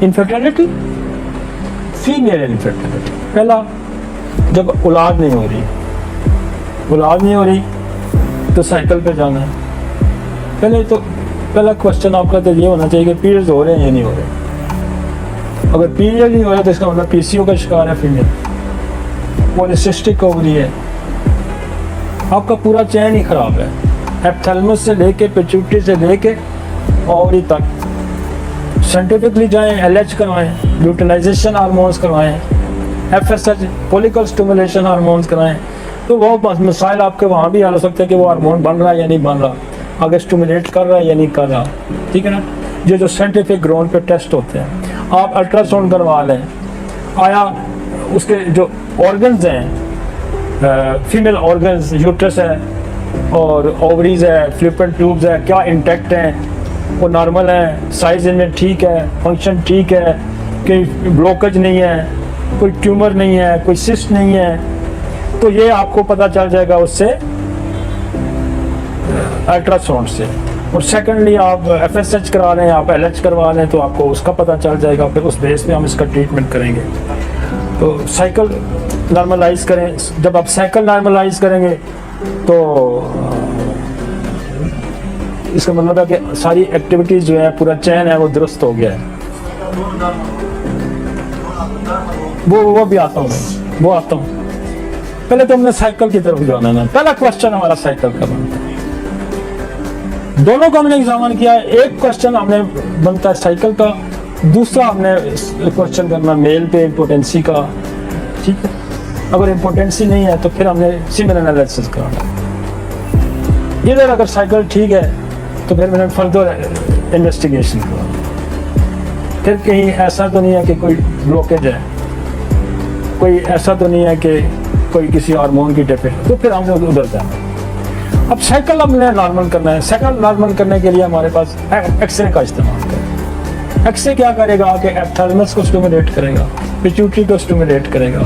Infertility, female infertility. पहला, जब औलाद नहीं हो रही तो साइकिल पे जाना है। पहला क्वेश्चन आपका तो ये होना चाहिए कि पीरियड्स हो रहे हैं या नहीं हो रहे। अगर पीरियड नहीं हो रहा तो इसका मतलब पीसीओ का शिकार है फीमेल, पॉलीसिस्टिक ओवरी है, आपका पूरा चैन ही खराब है। एप्थैलेमस से लेके पिट्यूटरी से लेके ओवरी तक साइंटिफिकली जाएं, एलएच करवाएं, ल्यूटिनाइजेशन हार्मोन्स करवाएं, एफएसएच फॉलिकल स्टिमुलेशन हार्मोन्स कराएं, तो वो मसाइल आपके वहाँ भी हल हो सकते हैं कि वो हार्मोन बन रहा है या नहीं बन रहा, अगर स्टिमुलेट कर रहा है या नहीं कर रहा। ठीक है ना, ये जो साइंटिफिक ग्राउंड पे टेस्ट होते हैं। आप अल्ट्रासाउंड करवा लें, आया उसके जो ऑर्गन्स हैं, फीमेल ऑर्गन्स, यूट्रस है और ओवरीज है, फ्लिपन ट्यूब्स है, क्या इंटैक्ट हैं, वो नॉर्मल है, साइज इनमें ठीक है, फंक्शन ठीक है, कोई ब्लॉकेज नहीं है, कोई ट्यूमर नहीं है, कोई सिस्ट नहीं है, तो ये आपको पता चल जाएगा उससे अल्ट्रासाउंड से। और सेकेंडली आप एफएसएच करा लें, आप एलएच करवा लें, तो आपको उसका पता चल जाएगा, फिर उस बेस पे हम इसका ट्रीटमेंट करेंगे। तो साइकिल नॉर्मलाइज करें। जब आप साइकिल नॉर्मलाइज करेंगे तो इसका मतलब है कि सारी एक्टिविटीज जो है, पूरा चैन है वो दुरुस्त हो गया है। वो भी आता हूँ, वो आता हूँ। पहले तो हमने साइकिल की तरफ जाना ना, पहला क्वेश्चन हमारा साइकिल का बनता है। दोनों को हमने एग्जामिन किया, एक क्वेश्चन हमने बनता है साइकिल का, दूसरा हमने क्वेश्चन करना मेल पे इम्पोर्टेंसी का। ठीक है, अगर इम्पोर्टेंसी नहीं है तो फिर हमने सीमेन एनालिसिस कराना। इधर अगर साइकिल ठीक है तो फिर मैंने फर्दर इन्वेस्टिगेशन करा। फिर कहीं ऐसा तो नहीं है कि कोई ब्लॉकेज है, कोई ऐसा तो नहीं है कि कोई किसी हार्मोन की डिफेक्ट, तो फिर हमने उधर जाना। अब साइकिल हमने नॉर्मल करना है। साइकिल नॉर्मल करने के लिए हमारे पास एक्सरे का इस्तेमाल करें। एक्सरे क्या करेगा कि एप्थैलेमस को स्टिमुलेट करेगा, पिट्यूटरी को स्टिमुलेट करेगा,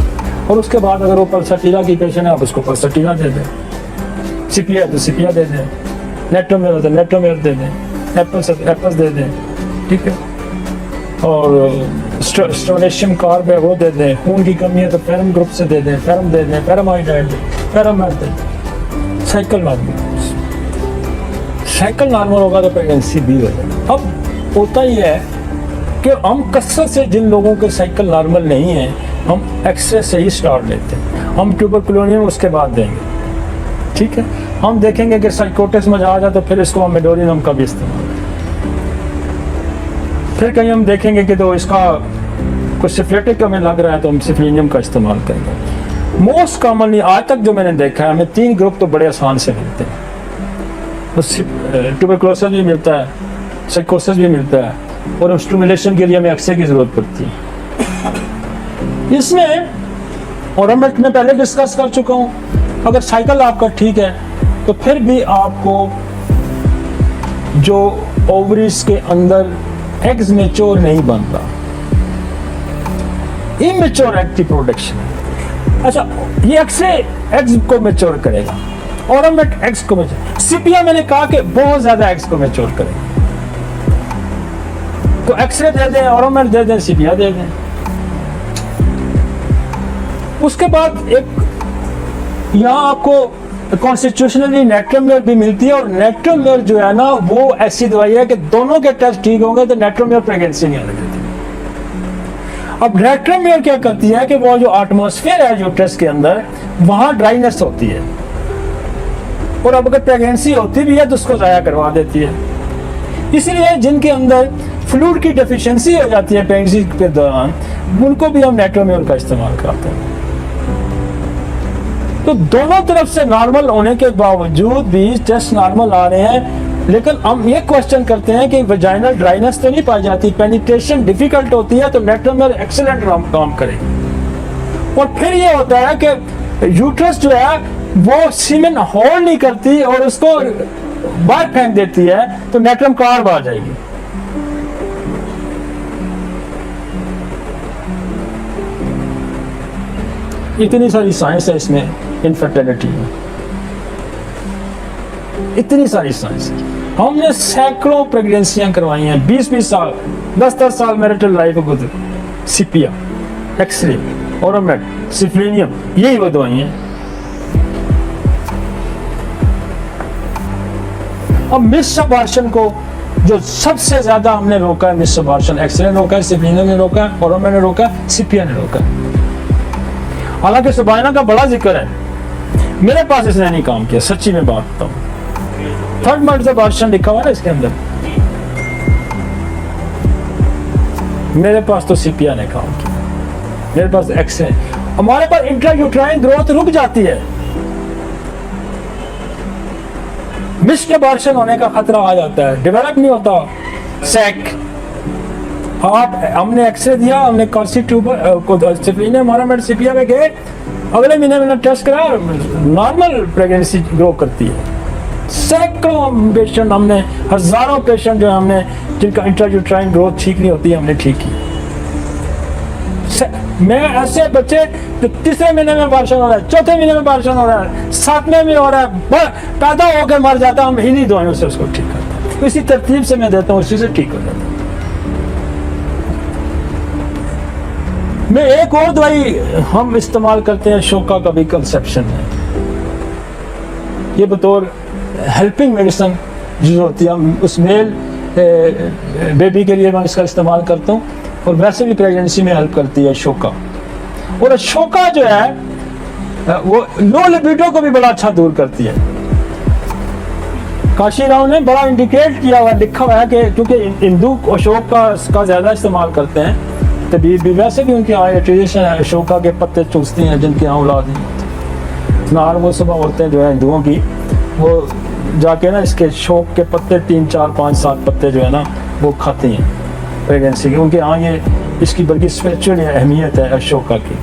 और उसके बाद अगर वो पल्साटिला की पेशेंट है आप उसको पल्साटिला दे दें, सिपिया तो सिपिया दे दें, नेट्रोमेयर तो नेट्रोमेयर दे दें, एप्पल्स दे दें। ठीक है, और स्टोनेशियम कार्ब है वो दे दें, खून की कमी है तो फेरम ग्रुप से दे दें, फेरम दे दें, फेरमाइडाइड दें, फेरमाइड दे दें। साइकिल नॉर्मल होगा तो प्रेगनेंसी भी हो जाएगी। अब होता ही है कि हम कसरत से जिन लोगों के साइकिल नॉर्मल नहीं है, हम एक्सरे से ही स्टार्ट लेते हैं, हम ट्यूबरकुलोनियम उसके बाद देंगे। ठीक है, हम देखेंगे कि साइकोटिस में आ जाए तो फिर इसको हम मेडोरिनम का भी इस्तेमाल, फिर कहीं हम देखेंगे कि तो इसका कुछ सिफिलिटिक हमें लग रहा है तो हम सिफिलिनियम का इस्तेमाल करेंगे। मोस्ट कॉमनली आज तक जो मैंने देखा है, हमें 3 ग्रुप तो बड़े आसान से मिलते हैं। ट्यूबरकुलोसिस भी मिलता है, साइकोसिस भी मिलता है, और स्टिमुलेशन के लिए हमें एक्सरे की जरूरत पड़ती है। इसमें और मैं पहले डिस्कस कर चुका हूँ, अगर साइकिल आपका ठीक है तो फिर भी आपको जो ओवरीज के अंदर एग्स मेच्योर नहीं बनता, इमेच्योर एग की प्रोडक्शन। अच्छा, ये एक्सरे एग्स को मेच्योर करेगा, ऑरोमेट एग्स को मेच्योर, सिपिया मैंने कहा कि बहुत ज्यादा एग्स को मेच्योर करेगा। तो एक्सरे दे दें, ऑरोमेट दे दें, सिपिया दे दें। उसके बाद एक यहाँ आपको कॉन्स्टिट्यूशनली नेट्रोमेयर भी मिलती है, और नेट्रोमेयर जो है ना वो ऐसी दवाई है कि दोनों के टेस्ट ठीक होंगे तो नेट्रोमेयर प्रेगनेंसी नहीं आने देती। अब नेट्रोमेयर क्या करती है कि वो जो एटमॉस्फेयर है यूट्रस के अंदर, वहां ड्राइनेस होती है, और अब अगर प्रेगनेंसी होती भी है तो उसको जाया करवा देती है। इसलिए जिनके अंदर फ्लूइड की डेफिशिएंसी हो जाती है प्रेगनेंसी के दौरान, उनको भी हम नेट्रोमेयर का इस्तेमाल करते हैं। तो दोनों तरफ से नॉर्मल होने के बावजूद भी टेस्ट नॉर्मल आ रहे हैं, लेकिन हम ये क्वेश्चन करते हैं कि वजाइनल ड्राइनेस तो नहीं पाई जाती, पेनिट्रेशन डिफिकल्ट होती है, तो नेट्रोमेयर एक्सीलेंट काम करेगी। और फिर ये होता है कि यूट्रस जो है वो सीमेन होल्ड नहीं करती और उसको बाहर फेंक देती है, तो नेट्रम कार्ब आ जाएगी। इतनी सारी साइंस है इसमें, इनफर्टिलिटी में इतनी सारी साइंस है। हमने सैकड़ों प्रेगनेंसियां करवाई हैं, 20-20 साल, 10-10 साल मैरिटल लाइफ गुजर। सीपिया, एक्सरे, ओरोमेट, सिफ्लिनियम, यही वो दवाई हैं। अब मिस अबॉर्शन को जो सबसे ज्यादा हमने रोका है, मिस अबॉर्शन, एक्सरे ने रोका है, सिफ्लिनियम ने रोका है, ओरोमेट ने रोका है, सीपिया ने रोका है। हालांकि सुबाइना का बड़ा जिक्र है, मेरे पास इसने नहीं काम किया, सच्ची में बात बताऊं। थर्ड मर्ड अबॉर्शन लिखा हुआ है इसके अंदर, मेरे पास तो सीपिया ने काम किया, मेरे पास एक्सरे। हमारे पास इंट्रायूट्राइन ग्रोथ रुक जाती है, मिस्ड अबॉर्शन होने का खतरा आ जाता है, डेवलप नहीं होता सैक। हमने एक्सरे दिया, हमने कॉर्सी ट्यूबर सिफ्लिनियम, ओरोमेट, सीपिया में गए, अगले महीने मैंने टेस्ट करा, नॉर्मल प्रेगनेंसी ग्रो करती है। सैकड़ों पेशेंट हमने, हजारों पेशेंट जो हमने, जिनका इंट्रायूट्राइन ग्रोथ ठीक नहीं होती, हमने ठीक की। मैं ऐसे बच्चे जो तीसरे महीने में अबॉर्शन हो रहा है, चौथे महीने में अबॉर्शन हो रहा है, 7वें में हो रहा है, पैदा होकर मर जाता, हम इन्हीं दवाइयों से उसको ठीक करते हैं। इसी तरतीब से मैं देता हूँ, उसी से ठीक हो जाता है। मैं एक और दवाई हम इस्तेमाल करते हैं, शोका का भी कंसेप्शन है, ये बतौर हेल्पिंग मेडिसिन जो होती है, उस मेल बेबी के लिए मैं इसका इस्तेमाल करता हूँ, और वैसे भी प्रेगनेंसी में हेल्प करती है शोका। और शोका जो है वो लो लिबिडो को भी बड़ा अच्छा दूर करती है। काशी राव ने बड़ा इंडिकेट किया हुआ, लिखा हुआ है कि क्योंकि हिंदू अशोक का ज्यादा इस्तेमाल करते हैं, तो भी वैसे भी उनके यहाँ ट्रेडिशन है, शोका के पत्ते चूसती हैं जिनके यहाँ औलाद नहीं होती। नार वो सुबह औरतें जो है हिंदुओं की, वो जाके ना इसके शोक के पत्ते 3, 4, 5, 7 पत्ते जो है ना वो खाती हैं प्रेगनेंसी की। उनके यहाँ ये इसकी बल्कि स्पिरिचुअल अहमियत है अशोका की।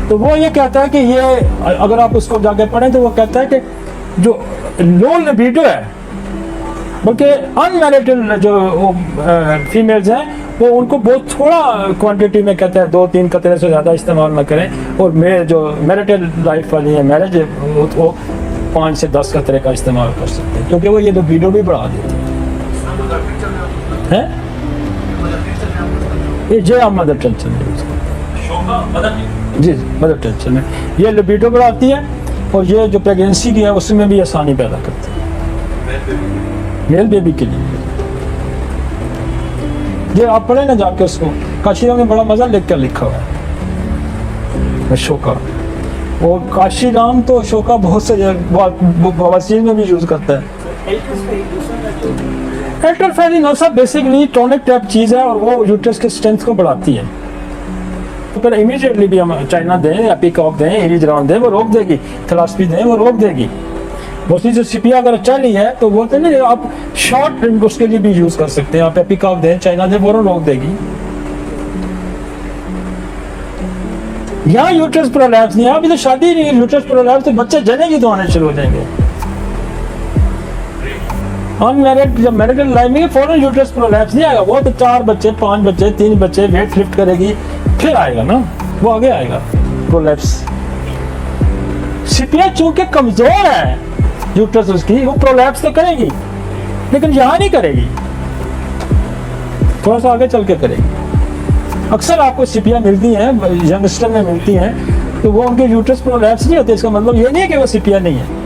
तो वो ये कहता है कि ये, अगर आप उसको जाके पढ़ें तो वो कहता है कि जो लो लिबिडो है, बल्कि अनमैरिटल जो फीमेल्स हैं, वो उनको बहुत थोड़ा क्वांटिटी में कहता है, 2-3 कतरे से ज़्यादा इस्तेमाल ना करें। और जो मैरिटल लाइफ वाली है, मैरिज, वो 5 से 10 कतरे का इस्तेमाल कर सकते हैं, क्योंकि वो ये लिबिडो भी बढ़ा देती है। ये जो आप मदर टेंशन में जी, मदर टेंशन में ये लिबिडो बढ़ाती है, और ये जो प्रेगनेंसी की है उसमें भी आसानी पैदा करती है मेल बेबी के लिए। ये आप पढ़े ना जाके उसको, काशीराम ने बड़ा मजा लिख कर लिखा हुआ है शोका। और काशीराम तो शोका बहुत से बवासीर में भी यूज करता है। एल्ट्राफेरिनोसा बेसिकली टॉनिक टाइप चीज है, और वो यूट्रस के स्ट्रेंथ को बढ़ाती है। तो फिर इमीडिएटली भी हम चाइना दें, एपिकॉक दें, एरिजरॉन दें, वो रोक देगी। थलास्पी दें, वो रोक देगी। मोस्टली जो सीपिया अगर चली है तो बोलते हैं ना, आप शॉर्ट उसके लिए भी यूज कर सकते हैं। आप एपिकॉक दें, चाइना दें, वो रोक देगी। यहाँ यूट्रस प्रोलैप्स नहीं है, अभी तो शादी नहीं है, यूट्रस प्रोलैप्स तो बच्चे जनेगी तो आने शुरू हो जाएंगे। अनमैरिड जब मैरिटल लाइफ में फौरन यूट्रस प्रोलैप्स नहीं आएगा, वो तो 4 बच्चे, 5 बच्चे, 3 बच्चे, वेट लिफ्ट करेगी, फिर आएगा ना, वो आगे आएगा प्रोलैप्स। सीपिया चूंकि कमजोर है यूट्रस उसकी, वो प्रोलैप्स तो करेगी, लेकिन यहाँ नहीं करेगी, थोड़ा सा आगे चल के करेगी। अक्सर आपको सीपिया मिलती हैं, यंगस्टर में मिलती हैं, तो वो उनके यूट्रस प्रोलैप्स नहीं होते। इसका मतलब ये नहीं है कि वो सीपिया नहीं है।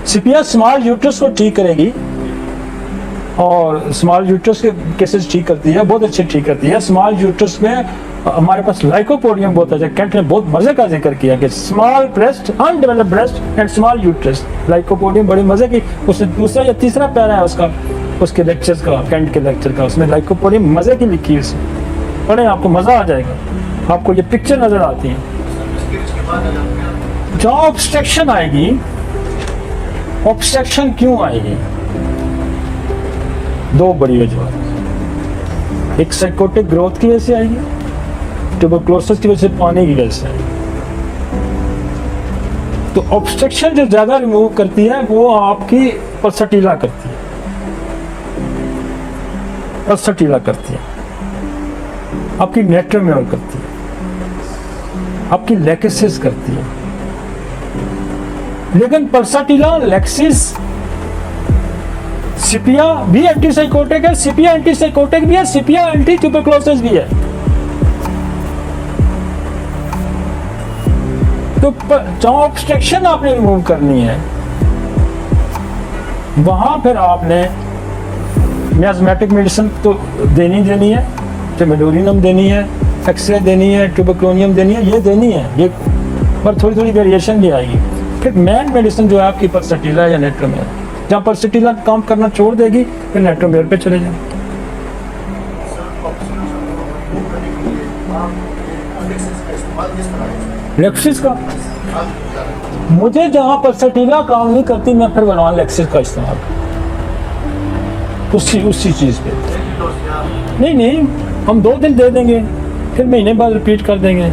सीपिया स्मॉल यूट्रस को ठीक करेगी, और स्मॉल यूट्रस के केसेस ठीक करती है, बहुत अच्छे ठीक करती है। स्मॉल यूट्रस में हमारे पास लाइकोपोडियम बहुत अच्छा, कैंट ने बहुत मजे का जिक्र किया कि small breast, undeveloped breast and small uterus. Lycopodium बड़ी मजे की, उसने दूसरा या तीसरा पैरा है उसका, उसके लेक्चर्स का, कैंट के लेक्चर का, उसमें लाइकोपोडियम मजे की लिखी है उसमें, पढ़े आपको मजा आ जाएगा। आपको ये पिक्चर नजर आती है। जहाँ ऑब्स्ट्रक्शन आएगी, ऑब्स्ट्रक्शन क्यों आएगी? 2 बड़ी वजह। एक साइकोटिक ग्रोथ की वजह से आएगी, ट्यूबरक्लोसिस की वजह से, पानी की वजह से। तो ऑब्स्ट्रक्शन जो ज्यादा रिमूव करती है वो आपकी पल्सटीला करती है, पल्सटीला करती है, आपकी नेट्रोम्योल करती है, आपकी लेक्सिस करती है। लेकिन पल्सटीला, लेक्सिस सिपिया भी एंटीसाइकोटिक है, सिपिया एंटीसाइकोटिक भी है, सिपिया एंटी ट्यूबरकुलोसिस भी है। तो जहां ऑब्स्ट्रक्शन आपने रिमूव करनी है वहां फिर आपने मियाज़मेटिक मेडिसिन तो देनी है, टेमेडोरिनम देनी है, एक्सरे देनी है, ट्यूबरक्लोनियम देनी है, ये देनी है, ये पर थोड़ी थोड़ी वेरिएशन भी आएगी। फिर मेन मेडिसिन जो है आपकी पल्सटीला या नेट्रोमेर, जहाँ पल्सटीला काम करना छोड़ देगी फिर नेट्रोमेर पे चले जाए। लेक्सिस का मुझे जहाँ पल्सटीला काम नहीं करती मैं फिर बनवा लेक्सिस का इस्तेमाल उसी चीज़ पे। नहीं हम 2 दिन दे देंगे, फिर महीने बाद रिपीट कर देंगे,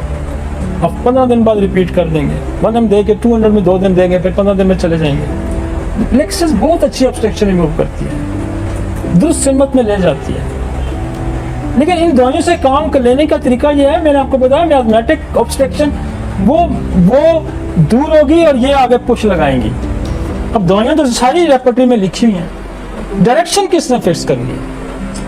अब 15 दिन बाद रिपीट कर देंगे। 1 हम दे के 200 में 2 दिन देंगे, फिर 15 दिन में चले जाएंगे। लेक्सिस बहुत अच्छी ऑब्स्ट्रक्शन रिमूव करती है, दुरुस्त सिमत में ले जाती है। लेकिन इन दवाइयों से काम कर लेने का तरीका ये है, मैंने आपको बताया मियाज़मेटिक ऑब्स्ट्रक्शन वो दूर होगी और ये आगे पुश लगाएंगी। अब दवाइयाँ तो सारी रेपर्टरी में लिखी हुई हैं, डायरेक्शन किसने फिक्स करनी है,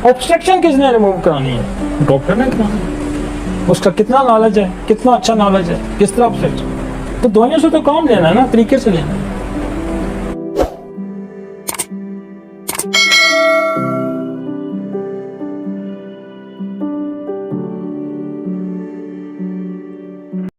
ऑब्स्ट्रक्शन किसने रिमूव करानी है, डॉक्टर ने करानी है। उसका कितना नॉलेज है, कितना अच्छा नॉलेज है, किस तरह ऑब्स्ट्रक्शन। तो दवाइयों से तो काम लेना है ना, तरीके से लेना है।